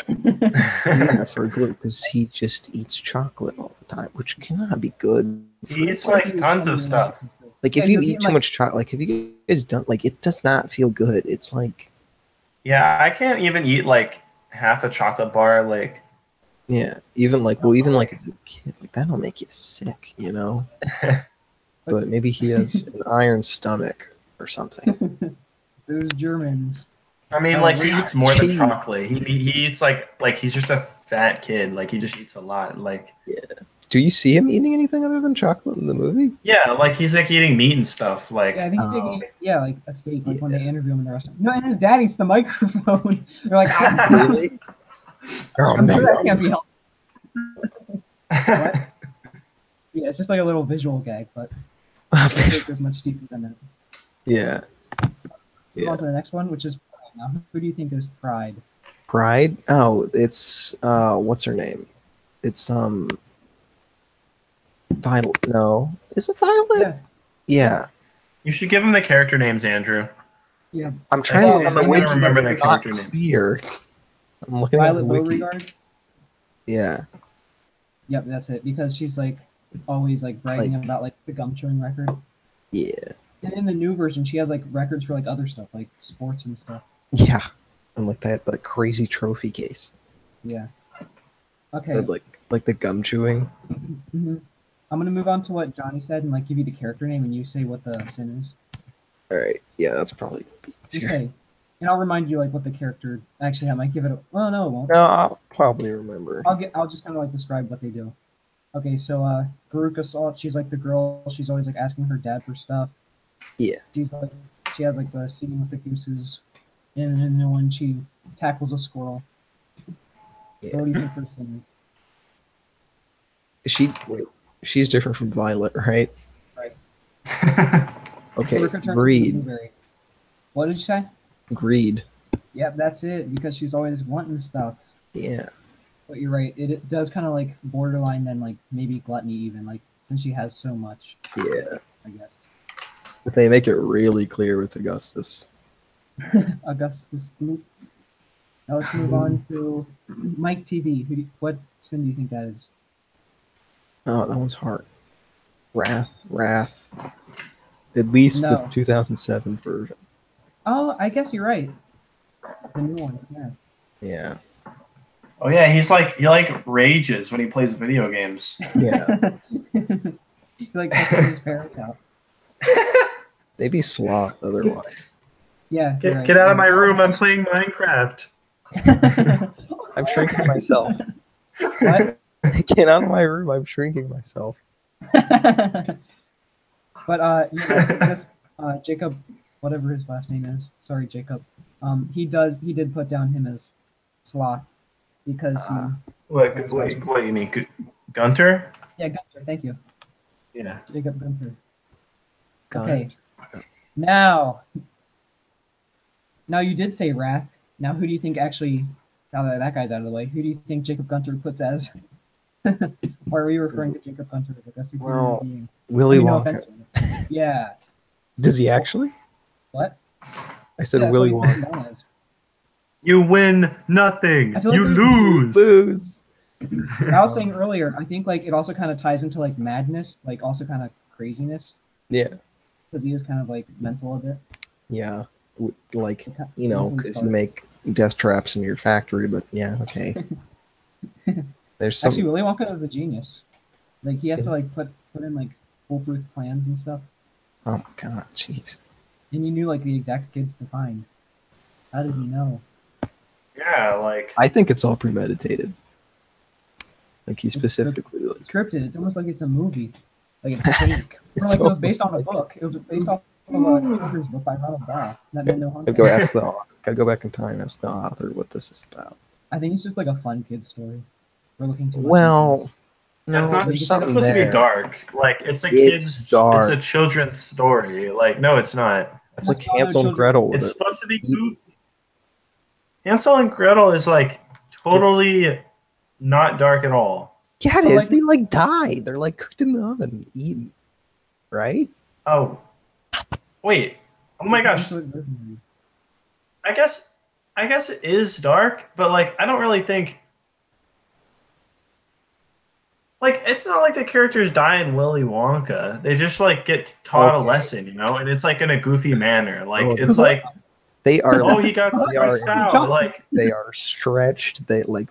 yeah, for Gloop, because he just eats chocolate all the time, which cannot be good. He eats like tons of stuff. Like if Yeah, you he's eat eating, too like- much chocolate, like have you guys done like it does not feel good. It's like Yeah, I can't even eat like half a chocolate bar. Like, yeah, even like well, even like as a kid, like that'll make you sick, you know. But maybe he has an iron stomach or something. Those Germans. I mean, like he eats more than Cheese. chocolate. He eats like he's just a fat kid. Like he just eats a lot. Like Do you see him eating anything other than chocolate in the movie? yeah, like he's like eating meat and stuff. Like Yeah, I think he's Oh. taking, like a steak, like when they interview him in the restaurant. No, and his dad eats the microphone. They're like, Really? Oh, I'm sure that no. can't be helped. What? Yeah, it's just like a little visual gag, but I don't think there's much deeper than that. Yeah. Move on to the next one, which is Pride. Now, who do you think is Pride? Pride? Oh, it's what's her name? It's Violet. No, is it Violet? Yeah, Yeah. you should give him the character names, Andrew. yeah. I'm trying Oh, to I'm remember gonna which remember is the not character name. clear. I'm looking at Violet the wiki. Beauregard. Yeah. Yep, that's it. Because she's like always like bragging Like- about like the gum chewing record. Yeah. And in the new version, she has like records for like other stuff, like sports and stuff. Yeah. And like that crazy trophy case. Yeah. Okay. Or like the gum chewing. hmm I'm gonna move on to what Johnny said and like give you the character name and you say what the sin is. All right. Yeah, that's probably easier. Okay. And I'll remind you like what the character actually. I might give it a. Well, no, it won't. No, I'll probably remember. I'll just kind of like describe what they do. Okay, so Garuka Salt, she's like the girl. She's always like asking her dad for stuff. Yeah. She's like she has like the scene with the gooses, and then when she tackles a squirrel. Yeah. So what do you think her scene is? She's different from Violet, right? Right. Okay, Garuka turns into Greed. Blueberry. What did you say? Greed. Yep, that's it. Because she's always wanting stuff. Yeah. But you're right. It does kind of like borderline then like maybe gluttony even like since she has so much. Yeah. I guess. But they make it really clear with Augustus. Augustus Gloop. Now let's move on to Mike TV. What sin do you think that is? Oh, that one's hard. Wrath. At least the No. 2007 version. Oh, I guess you're right. The new one, yeah. Yeah. Oh yeah, he like rages when he plays video games. Yeah. He like cussing his parents out. Maybe Sloth otherwise. Yeah. you're right. Get out of my room! I'm playing Minecraft. I'm shrinking myself. What? Get out of my room. I'm shrinking myself. But this, Jacob, whatever his last name is. Sorry, Jacob. He did put down him as Sloth because he. What do you mean, Gunter? Yeah, Gunter. Thank you, Yeah. Jacob Gunter. God. Okay. Now you did say Wrath. Now who do you think actually? Now that guy's out of the way, who do you think Jacob Gunter puts as? Or are we referring to Jacob Gunter as a Well, being? Willy No Wonka. offense. Yeah. Does he actually? What? I said Yeah, Willy that's what he's Wonka. known as. You win nothing. I feel like You there's- lose. Lose. I was saying earlier, I think like it also kind of ties into like madness, like also kind of craziness, Yeah. because he is kind of like mental a bit. Yeah. Like, Okay. you know, because you make death traps in your factory, but yeah, okay. There's some. Actually, Willy Wonka is a genius. Like he has to like put in like foolproof plans and stuff, Oh my god, jeez. and you knew like the exact kids to find. How did you know? Yeah, like I think it's all premeditated. Like he specifically like. Scripted. It's almost like it's a movie. Like it's fake. Or It's like it was based on almost a like- book. It was based off of a children's book by Ronald Dahl. That meant no harm. Gotta go ask the. Gotta go back in time and ask the author what this is about. I think it's just like a fun kid story. We're looking too much Well, no, that's not. there's It's something supposed to there. be dark. Like it's a It's kid's. dark. It's a children's story. Like no, it's not. It's like That's all Hansel and children- Gretel with It's it. supposed to be goofy. Hansel and Gretel is like totally not dark at all. Yeah, it But, is. like- They like die. They're like cooked in the oven and eaten. Right? Oh, wait. Oh my gosh. I guess it is dark, but like I don't really think like it's not like the characters die in Willy Wonka. They just like get taught a Okay. lesson, you know, and it's like in a goofy manner. Like Oh, it's like They are. oh he got They are- stretched out. Like They are stretched. They like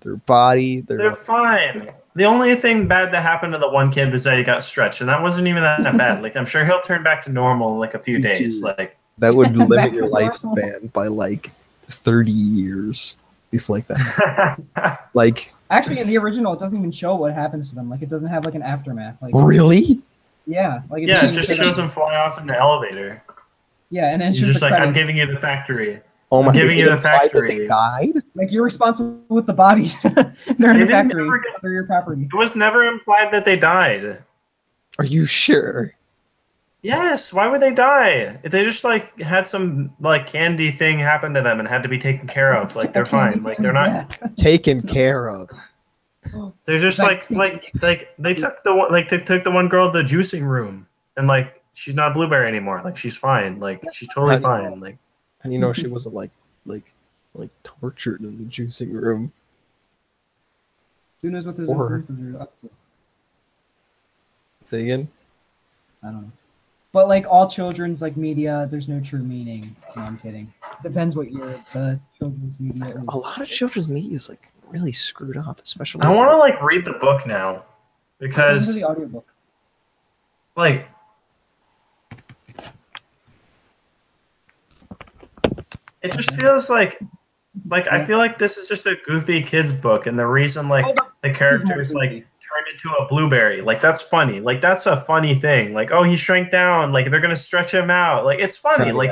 their body. they're fine. The only thing bad that happened to the one kid was that he got stretched, and that wasn't even that bad. Like I'm sure he'll turn back to normal in like a few days. Dude. Like That would Back limit to your normal. lifespan by like 30 years. If like that. Like Actually, in the original, it doesn't even show what happens to them. Like, it doesn't have like an aftermath. Like, really? yeah, like yeah, it doesn't just show shows them. him fly off in the elevator. Yeah, and then it's He's just the like, I'm credits. giving you the factory. Oh my! giving they you the implied that factory. They died. Like you're responsible with the bodies. They're in They the didn't factory. ever get- They're your property. It was never implied that they died. Are you sure? Yes, why would they die? They just like had some like candy thing happen to them and had to be taken care of. Like they're fine. Like they're not. Yeah. Taken care of. They're just like they took the one like took the one girl to the juicing room and like she's not a blueberry anymore. Like she's fine. Like she's totally fine. Like And you know she wasn't like tortured in the juicing room. Who knows what those Or- influencers are up to? Say again. I don't know. But like all children's like media, there's no true meaning. No, I'm kidding. Depends what year the children's media is. A lot of children's media is like really screwed up, especially. I want to like read the book now Listen because to the audiobook. like It just feels like I feel like this is just a goofy kids book, and the reason like the character is like turned into a blueberry, like that's funny, like that's a funny thing, like oh he shrank down, like they're gonna stretch him out, like it's funny, like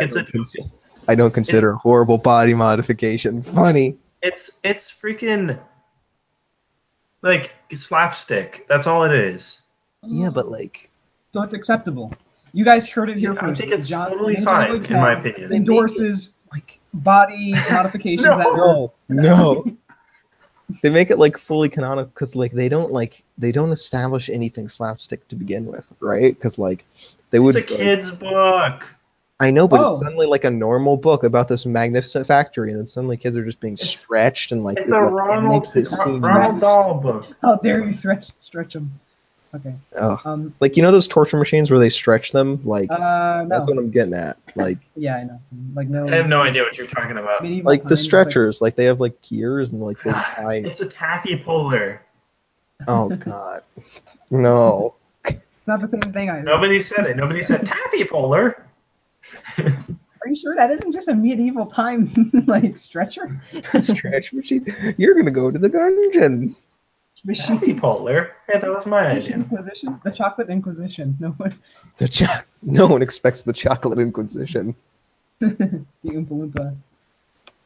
I don't consider horrible body modification funny. It's freaking like slapstick. That's all it is. Yeah, but like so it's acceptable. You guys heard it here I first. think it's John totally fine, in my opinion. Endorses like body modifications. No. They make it like fully canonical because like they don't establish anything slapstick to begin with, right? Because like they would. It's a kid's book. I know, but it's suddenly like a normal book about this magnificent factory, and then suddenly kids are just being stretched and like it's a Ronald Dahl book. How dare you stretch them? Okay. Like you know those torture machines where they stretch them? Like that's what I'm getting at. Like yeah, I know. Like no. I have no idea what you're talking about. Like the stretchers, like they have like gears and like they tie. It's a taffy puller. Oh god, no. It's not the same thing. Nobody said it. Nobody said taffy puller. Are you sure that isn't just a medieval time like stretcher? Stretch machine. You're gonna go to the dungeon. Taffy puller. Hey, that was my idea. Inquisition? The Chocolate Inquisition. No one. No one expects the Chocolate Inquisition. The Oompa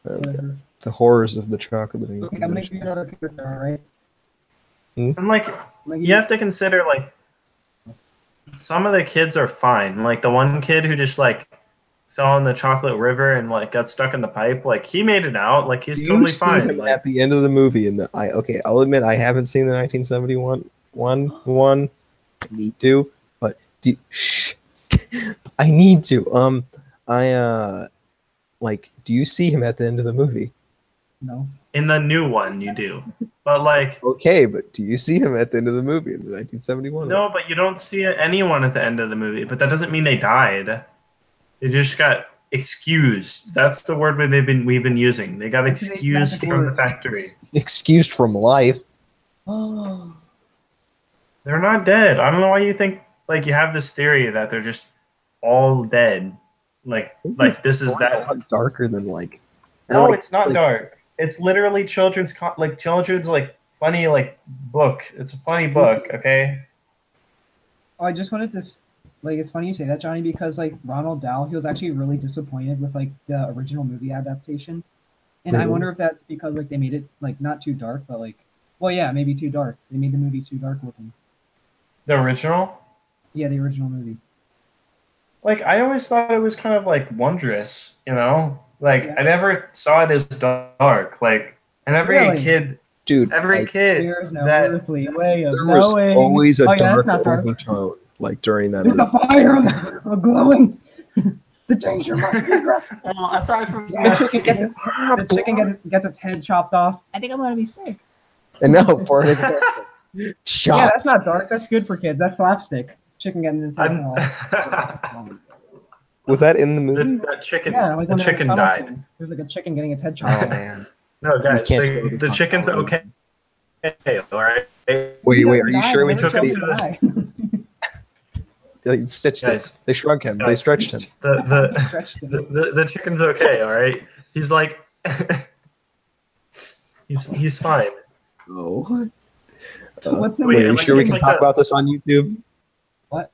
Loompa. The horrors of the Chocolate Inquisition. Okay, I'm gonna give you another character, alright? And like you have to consider like some of the kids are fine. Like the one kid who just like fell in the chocolate river and like got stuck in the pipe, like he made it out. Like he's totally fine. Like, at the end of the movie, I'll admit I haven't seen the 1971 one. I need to, but I need to. Do you see him at the end of the movie? No. In the new one, you do. But like okay, but do you see him at the end of the movie in the 1971? No, but you don't see anyone at the end of the movie. But that doesn't mean they died. They just got excused. That's the word we've been using. They got excused from the factory. Excused from life. Oh. They're not dead. I don't know why you think like you have this theory that they're just all dead. Like this is that a lot darker than like. No, it's not dark. It's literally children's funny like book. It's a funny book. Okay. Oh, I just wanted to. Like, it's funny you say that, Johnny, because, like, Ronald Dahl, he was actually really disappointed with, like, the original movie adaptation. And I wonder if that's because, like, they made it, like, not too dark, but, like, well, yeah, maybe too dark. They made the movie too dark looking. The original? Yeah, the original movie. Like, I always thought it was kind of, like, wondrous, you know? Like, I never saw it as dark. Like, and every kid... Dude, kid there's no earthly way of there was always a dark overtone. Like during that, there's a fire, a glowing. The danger must be great. Well, aside from the chicken gets its head chopped off. I think I'm gonna be safe. And no, for an example, yeah, that's not dark. That's good for kids. That's slapstick. Chicken getting his head off. Was that in the movie? That chicken. Yeah, like the chicken died. There's like a chicken getting its head chopped off. Oh man. No, guys, the chicken's okay. All right. Wait, are you sure we took him to the... They stitched it. They shrunk him. They stretched him. The chicken's okay. All right. He's like, he's fine. Oh. What's wait, are you sure we can talk about this on YouTube? What?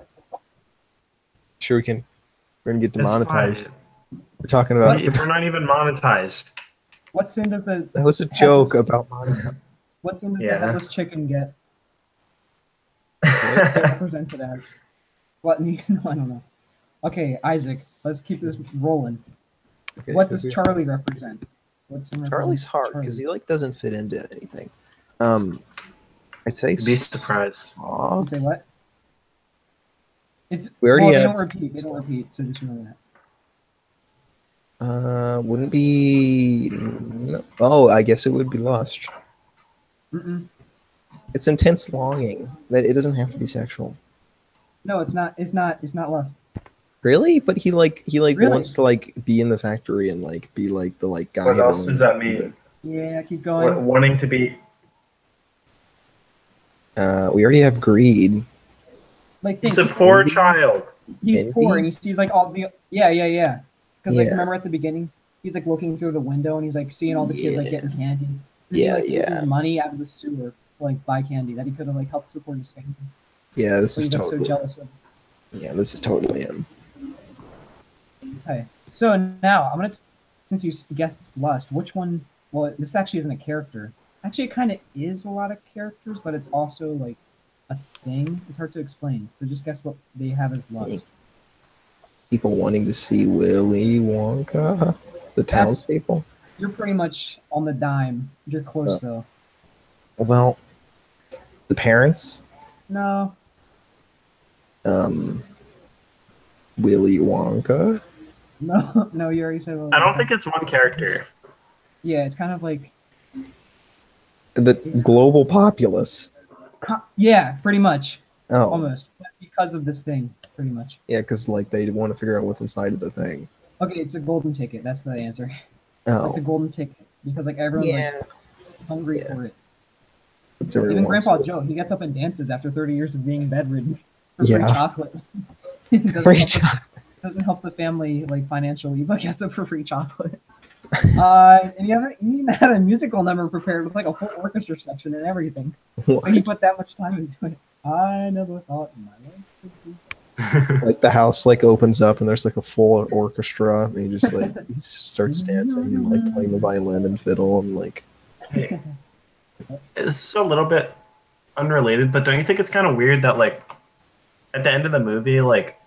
Sure we can. We're gonna get demonetized. We're talking about. We're not even monetized. What sin does the? That was a joke about monetized. What sin does the headless chicken get? Presented as. What? No, I don't know. Okay, Isaac, let's keep this rolling. Okay, what does Charlie represent? Charlie's hard because he like doesn't fit into anything. I'd say. Be surprised. Say what? It's. We already They don't repeat. So just remember that. Wouldn't be. No. Oh, I guess it would be Lost. It's intense longing. That it doesn't have to be sexual. No, it's not. It's not Lost. Really? But he really? wants to like be in the factory and like be like the like guy. What else does that mean? Yeah, keep going. Wanting to be. We already have greed. Like he's a poor child. He's poor, and he sees like all the yeah. Because like remember at the beginning, he's like looking through the window and he's like seeing all the kids like getting candy. Yeah, he, like, yeah. uses money out of the sewer to like buy candy that he could have like helped support his family. Yeah, this But is he's like, totally. so jealous of. Yeah, this is totally him. Okay, so now I'm gonna, since you guessed Lust, which one? Well, this actually isn't a character. Actually, it kind of is a lot of characters, but it's also like a thing. It's hard to explain. So just guess what they have as Lust. People wanting to see Willy Wonka, the townspeople. You're pretty much on the dime. You're close though. Well, the parents. No. Willy Wonka. No, no, you already said. I don't think it's one character. Yeah, it's kind of like The global populace. Yeah, pretty much. Oh, Almost because of this thing, pretty much. yeah, because like they want to figure out what's inside of the thing. Okay, it's a golden ticket. That's the answer. Oh, Like the golden ticket, because like everyone's like hungry for it. So Even wants Grandpa it. Joe, he gets up and dances after 30 years of being bedridden for Yeah. free chocolate. Doesn't help the family like financially, but gets up for free chocolate. And you even had a musical number prepared with like a full orchestra section and everything. But he put that much time into it. I never thought in my life could be. Like the house like opens up and there's like a full orchestra and he just starts dancing and like playing the violin and fiddle and like. It's a little bit unrelated, but don't you think it's kind of weird that like at the end of the movie, like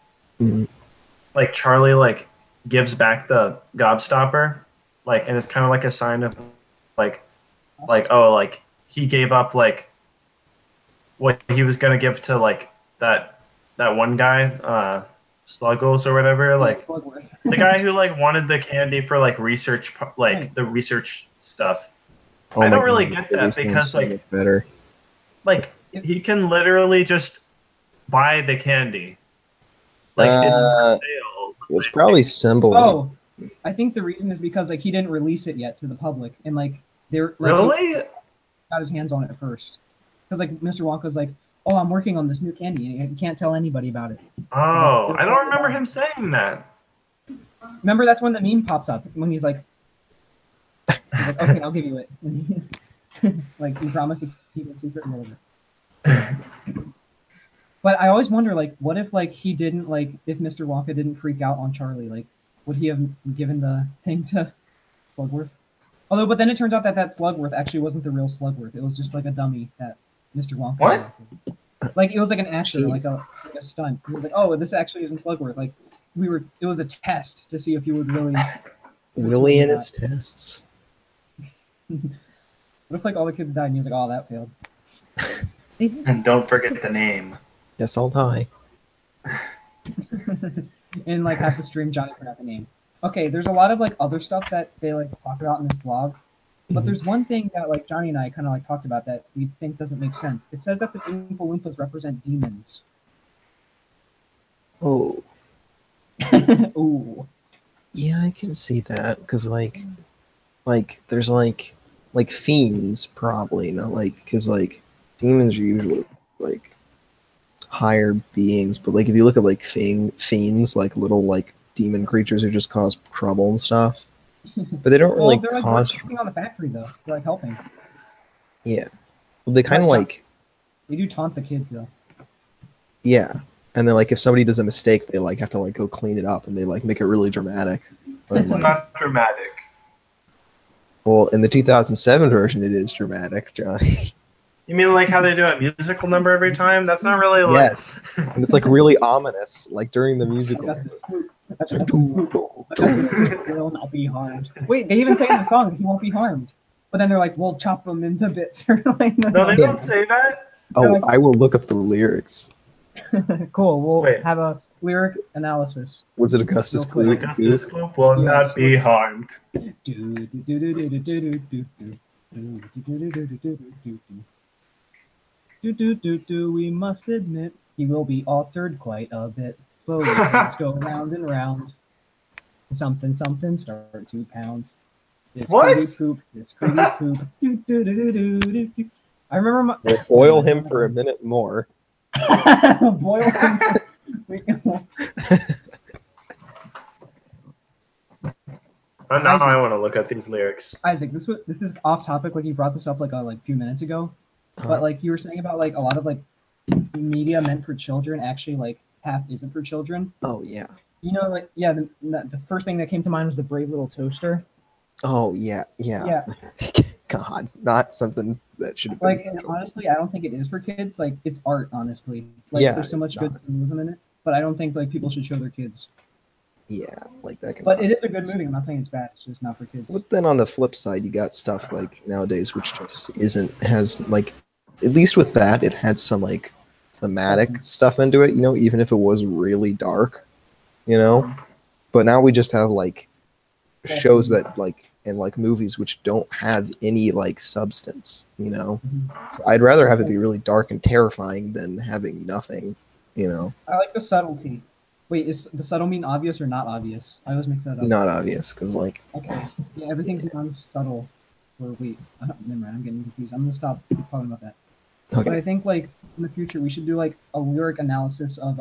like Charlie like gives back the gobstopper, like, and it's kind of like a sign of like oh, like he gave up like what he was gonna give to like that one guy, Sluggles or whatever, like the guy who like wanted the candy for like research, like the research stuff. Oh I don't my really God, get that it makes because so like much better. like he can literally just buy the candy. Like it's for sale. It's probably symbolism. Oh, I think the reason is because like he didn't release it yet to the public, and like they're like, Really? he got his hands on it first. Because like Mr. Wonka's like, oh, I'm working on this new candy, and you can't tell anybody about it. Oh, I don't remember him saying that. Remember, that's when the meme pops up when he's like, okay, I'll give you it. Like he promised to keep it secret and whatever. But I always wonder, like, what if like he didn't like if Mr. Wonka didn't freak out on Charlie, like, would he have given the thing to Slugworth? Although, but then it turns out that Slugworth actually wasn't the real Slugworth. It was just like a dummy that Mr. Wonka. What? Like it was like an actor, like a stunt. He was like, oh, this actually isn't Slugworth. Like it was a test to see if you would really. Willy and his tests. What if like all the kids died and he was like, oh, that failed. And don't forget the name. Yes, I'll die. And like have to stream Johnny forgot the name. Okay, there's a lot of like other stuff that they like talk about in this blog, but there's one thing that like Johnny and I kind of like talked about that we think doesn't make sense. It says that the Oompa Loompas represent demons. Oh. Ooh. Yeah, I can see that because like there's like fiends probably not like because like demons are usually like higher beings, but like if you look at like fiends, like little like demon creatures who just cause trouble and stuff, but they don't really they're cause. like working on the factory though. They're like helping. Yeah, well, they kind of like. They do taunt the kids though. Yeah, and then like if somebody does a mistake, they like have to like go clean it up, and they like make it really dramatic. It's not dramatic. Well, in the 2007 version, it is dramatic, Johnny. You mean like how they do a musical number every time? That's not really like. Yes, and it's like really ominous, like during the musical. Will not be harmed. Wait, they even say in the song he won't be harmed. But then they're like, we'll chop them into bits. Like, No, they don't say that. Oh, like- I will look up the lyrics. Cool. We'll Wait. have a lyric analysis. Was it Augustus Real quick. Gloop? Augustus Gloop will not be harmed. We must admit he will be altered quite a bit. Slowly, let's go round and round. Something start to pound. This What? creepy poop. This creepy poop. I remember my We'll boil him for a minute more. boil him. Now I want to look at these lyrics. Isaac, this is off topic. Like you brought this up like a few minutes ago, but like you were saying about like a lot of like media meant for children actually like half isn't for children. Oh yeah. You know, like yeah, the first thing that came to mind was the Brave Little Toaster. Oh yeah. God, not something that should have been. Like, and honestly, I don't think it is for kids. Like, it's art, honestly. Like, Yeah, there's so it's much good not. symbolism in it, but I don't think like people should show their kids. Yeah, like that can. But it cause is a good issues. movie. I'm not saying it's bad. It's just not for kids. But then on the flip side, you got stuff like nowadays, which just has like, at least with that, it had some like thematic stuff into it. You know, even if it was really dark, you know. But now we just have like shows that like and like movies which don't have any like substance. You know, so I'd rather have it be really dark and terrifying than having nothing. You know, I like the subtlety. Wait, is the subtle mean obvious or not obvious? I always mix that up. not obvious because like Okay. Yeah, everything's non-subtle. Or wait, never mind. I'm getting confused. I'm gonna stop talking about that. But okay. I think like in the future we should do like a lyric analysis of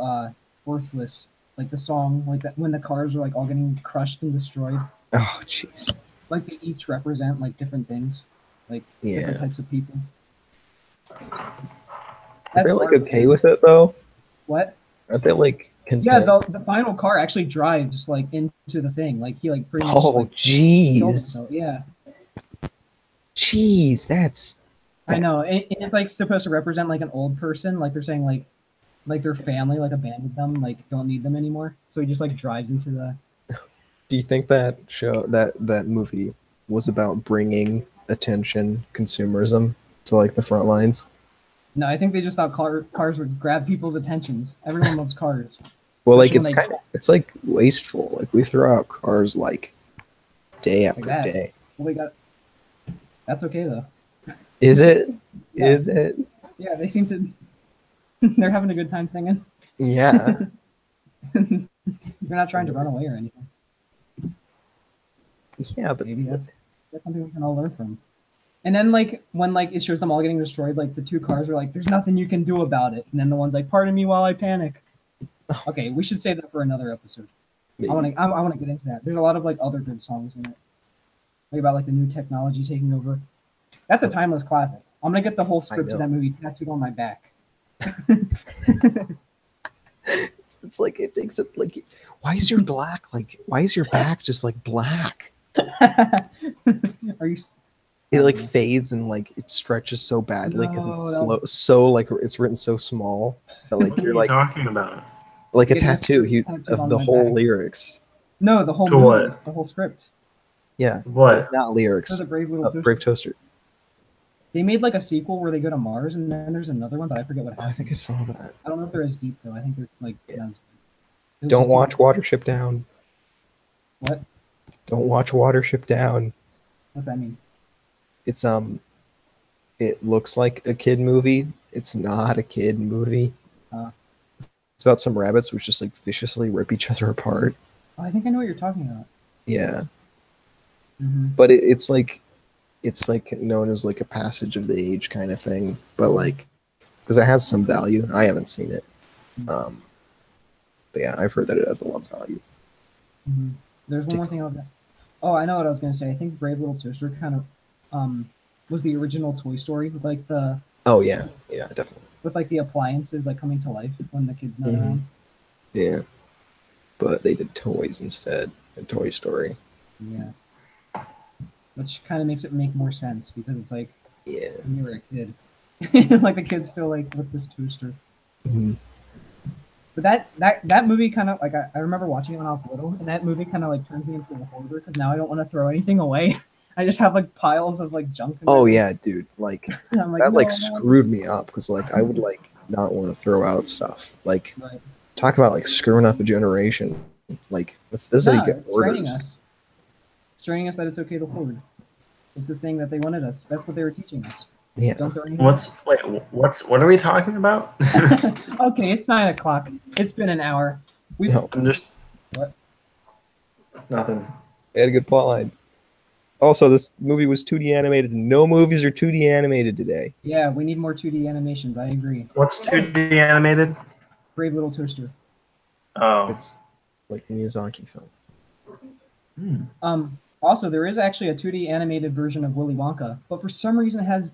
"Worthless," like the song, like that when the cars are like all getting crushed and destroyed. Oh jeez. Like they each represent like different things, like different types of people. Are they like okay with it though? What? Aren't they like content? Yeah, the final car actually drives like into the thing. Like he like pretty much. Oh like, jeez. killed himself. Yeah. Jeez, that's. I know, and it's like supposed to represent like an old person, like they're saying like their family like abandoned them, like don't need them anymore. So he just like drives into the. Do you think that that movie was about bringing attention consumerism to like the front lines? No, I think they just thought cars would grab people's attentions. Everyone loves cars. Well, like Especially it's when kind of it's like wasteful. Like we throw out cars like day after that. day. Well, we got. That's okay though. Is it? Yeah. Is it? Yeah, they seem to. They're having a good time singing. Yeah. They're not trying to run away or anything. Yeah, but Maybe that's something we can all learn from. And then like when like it shows them all getting destroyed, like the two cars are like, "There's nothing you can do about it," and then the one's like, "Pardon me while I panic." Okay, we should save that for another episode. maybe. I want to get into that. There's a lot of like other good songs in it, like about like the new technology taking over. That's a timeless classic. I'm gonna get the whole script of that movie tattooed on my back. It's like it takes it like. Why is your black like? Why is your back just like black? Are you? It like fades and like it stretches so badly because it's No. so like it's written so small that like What are you're you like talking about? like a Getting a tattoo script tattooed of on the my whole back. lyrics. No, the whole To movie, what? the whole script. Yeah, What? not lyrics. For the Brave Little Toaster. Brave Toaster. They made like a sequel where they go to Mars, and then there's another one, but I forget what Oh, happens. I think I saw that. I don't know if they're as deep though. I think they're like. Yeah. Not as deep. Don't watch Watership Down. What? Don't watch Watership Down. What's that mean? It's it looks like a kid movie. It's not a kid movie. It's about some rabbits which just like viciously rip each other apart. Oh, I think I know what you're talking about. Yeah. Mm-hmm. But it's like known as like a passage of the age kind of thing, but like because it has some value. I haven't seen it, but yeah, I've heard that it has a lot of value. Mm-hmm. There's one more thing I was. Oh, I know what I was gonna say. I think Brave Little Toaster kind of was the original Toy Story with like the. Oh yeah, definitely. With like the appliances like coming to life when the kid's not Mhm. around. Yeah, but they did toys instead in Toy Story. Yeah. Which kind of makes it make more sense because it's like Yeah. when you were a kid, like the kid's still like with this toaster. Mhm. But that movie kind of like I remember watching it when I was little, and that movie kind of like turns me into a hoarder because now I don't want to throw anything away. I just have like piles of like junk. In Oh there. yeah, dude! Like And I'm like, that no, like no. screwed me up because like I would like not want to throw out stuff. Like Right. talk about like screwing up a generation. Like this is how No, you get it's training orders. us. It's training us that it's okay to hoard. It's the thing that they wanted us. That's what they were teaching us. Yeah. Don't throw anything. What are we talking about? Okay, it's 9:00. It's been an hour. No, I'm just What? nothing. they had a good plot line. Also, this movie was 2D animated. No movies are 2D animated today. Yeah, we need more 2D animations. I agree. What's 2D animated? Brave Little Toaster. Oh, It's like a Miyazaki film. Also, there is actually a 2D animated version of Willy Wonka, but for some reason it has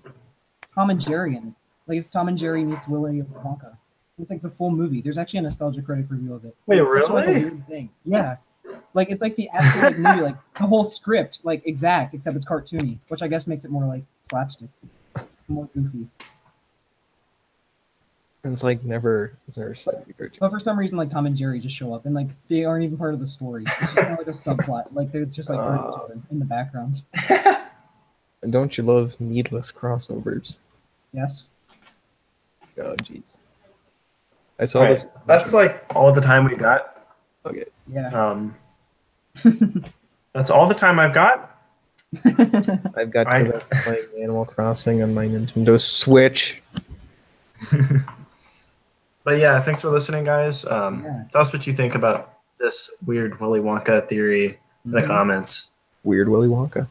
Tom and Jerry in it. Like it's Tom and Jerry meets Willy Wonka. It's like the full movie. There's actually a Nostalgia Critic review of it. Wait, It's such, like, a really? weird thing. Yeah. Like it's like the actual like, movie, like the whole script, like exact, except it's cartoony, which I guess makes it more like slapstick, more goofy. It's like it's never seen the cartoon. But for some reason, like Tom and Jerry just show up, and like they aren't even part of the story. It's just kind of like a subplot. Like they're just like children in the background. And don't you love needless crossovers? Yes. Oh, jeez. I saw Alright, this. that's like all the time we got. Okay. Yeah. That's all the time I've got. I've got to go back to playing Animal Crossing on my Nintendo Switch. But yeah, thanks for listening, guys. Yeah. Tell us what you think about this weird Willy Wonka theory in the comments. Weird Willy Wonka.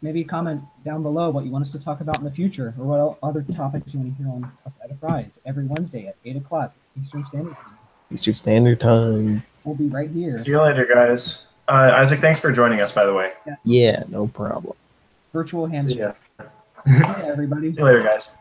Maybe comment down below what you want us to talk about in the future, or what other topics you want to hear on A Side of Fries every Wednesday at 8 o'clock Eastern Standard Time. Eastern Standard Time. We'll be right here. See you later, guys. Isaac, thanks for joining us, by the way. Yeah, no problem. Virtual See handshake. ya. Yeah, everybody. See you later, guys.